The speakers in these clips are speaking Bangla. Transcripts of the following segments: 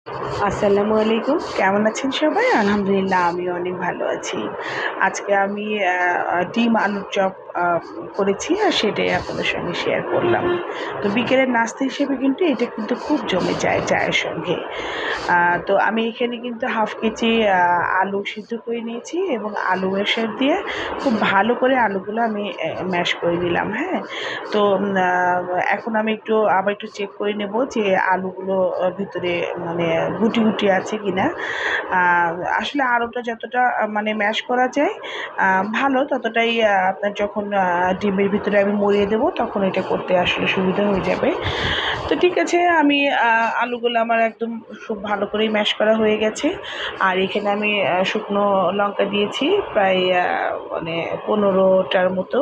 আসসালামু আলাইকুম। কেমন আছেন সবাই? আলহামদুলিল্লাহ আমি অনেক ভালো আছি। আজকে আমি ডিম আলুর চপ করেছি আর সেটাই আপনাদের সঙ্গে শেয়ার করলাম। তো বিকেলের নাস্তা হিসেবে কিন্তু এটা কিন্তু খুব জমে যায় চায়ের সঙ্গে। তো আমি এখানে কিন্তু হাফ কেজি আলু সিদ্ধ করে নিয়েছি এবং আলু মেশার দিয়ে খুব ভালো করে আলুগুলো আমি ম্যাশ করে নিলাম, হ্যাঁ? তো এখন আমি আবার একটু চেক করে নেব যে আলুগুলো ভিতরে মানে গুটি আছে কিনা। আসলে আলুটা যতটা মানে ম্যাশ করা যায় ভালো, ততটাই আপনার যখন ডিমের ভিতরে আমি মুড়িয়ে দেবো তখন এটা করতে আসলে সুবিধা হয়ে যাবে। তো ঠিক আছে, আমি আলুগুলো আমার একদম খুব ভালো করেই ম্যাশ করা হয়ে গেছে। আর এখানে আমি শুকনো লঙ্কা দিয়েছি প্রায় মানে 15টার মতো।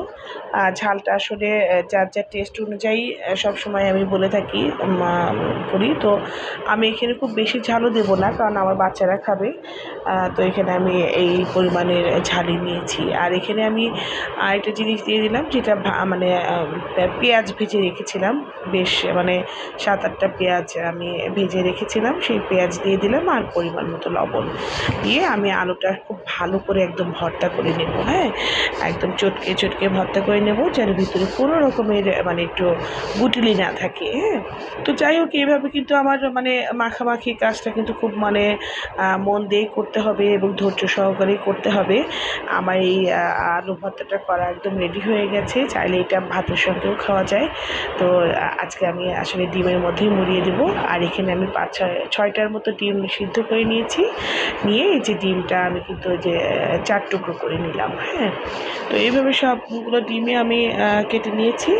ঝালটা আসলে যার টেস্ট অনুযায়ী সবসময় আমি বলে থাকি করি। তো আমি এখানে খুব বেশি ঝালও দেবো না, কারণ আমার বাচ্চারা খাবে। তো এখানে আমি এই পরিমাণের ঝালই নিয়েছি। আর এখানে আমি আরেকটা জিনিস দিয়ে দিলাম, যেটা মানে পেঁয়াজ ভেজে রেখেছিলাম। বেশ মানে 7-8টা পেঁয়াজ আমি ভেজে রেখেছিলাম, সেই পেঁয়াজ দিয়ে দিলাম আর পরিমাণ মতো লবণ দিয়ে আমি আলুটা খুব ভালো করে একদম ভর্তা করে নেব, হ্যাঁ? একদম চটকে ভর্তা করে নেব, যেন ভিতরে কোনো রকমের মানে একটু গুটিলি না থাকে, হ্যাঁ? তো যাই হোক, এইভাবে কিন্তু আমার মানে মাখামাখি কাজটা কিন্তু খুব মানে মন দিয়েই করতে হবে এবং ধৈর্য সহকারেই করতে হবে। আমার এই আলু ভর্তাটা করা একদম রেডি হয়ে গেছে। চাইলে এটা ভাতের সঙ্গেও খাওয়া যায়। তো আজকে আমি আসলে ডিমের মধ্যেই মুড়িয়ে দেবো। আর এখানে আমি 5-6টার মতো ডিম সিদ্ধ করে নিয়েছি। নিয়ে এই যে ডিমটা আমি কিন্তু ওই যে 4 টুকরো করে নিলাম, হ্যাঁ? তো এইভাবে সবগুলো ডিমই আমি কেটে নিয়েছি।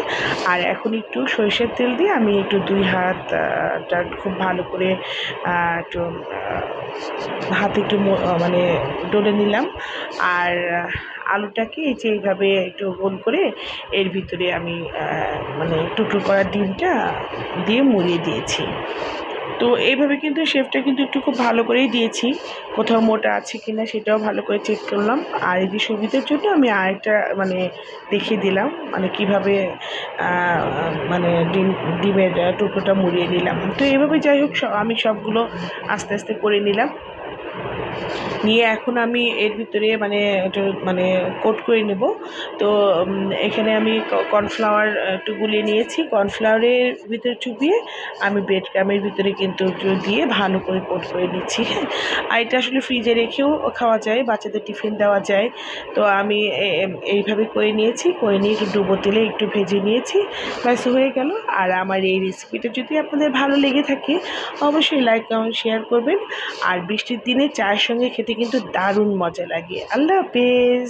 আর এখন একটু সরিষার তেল দিয়ে আমি একটু 2 হাত টা খুব ভালো করে একটু হাতে একটু মানে ডলে নিলাম। আর আলুটাকে এই যে এইভাবে একটু গোল করে এর ভিতরে আমি মানে টুকরো করা ডিমটা দিয়ে মুড়িয়ে দিয়েছি। তো এইভাবে কিন্তু শেপটা কিন্তু একটু খুব ভালো করেই দিয়েছি। কোথাও মোটা আছে কিনা সেটাও ভালো করে চেক করলাম। আর এই যে সুবিধার জন্য আমি আরেকটা মানে দেখিয়ে দিলাম মানে কীভাবে মানে ডিমের টুকরোটা মুড়িয়ে নিলাম। তো এভাবে যাই হোক আমি সবগুলো আস্তে আস্তে করে নিলাম। নিয়ে এখন আমি এর ভিতরে মানে একটু মানে কোট করে নেব। তো এখানে আমি কর্নফ্লাওয়ার একটু গুলিয়ে নিয়েছি। কর্নফ্লাওয়ারের ভিতরে চুবিয়ে আমি ব্রেড ক্রামের ভিতরে কিন্তু একটু দিয়ে ভালো করে কোট করে নিচ্ছি, হ্যাঁ? আর এটা আসলে ফ্রিজে রেখেও খাওয়া যায়, বাচ্চাদের টিফিন দেওয়া যায়। তো আমি এইভাবে করে নিয়েছি, করে নিয়ে একটু ডুবো তেলে একটু ভেজে নিয়েছি, ব্যাস হয়ে গেল। আর আমার এই রেসিপিটা যদি আপনাদের ভালো লেগে থাকে অবশ্যই লাইক, কমেন্ট, শেয়ার করবেন। আর বৃষ্টির দিনে চায়ের সঙ্গে খেতে কিন্তু দারুণ মজা লাগে। আল্লাহ হাফেজ।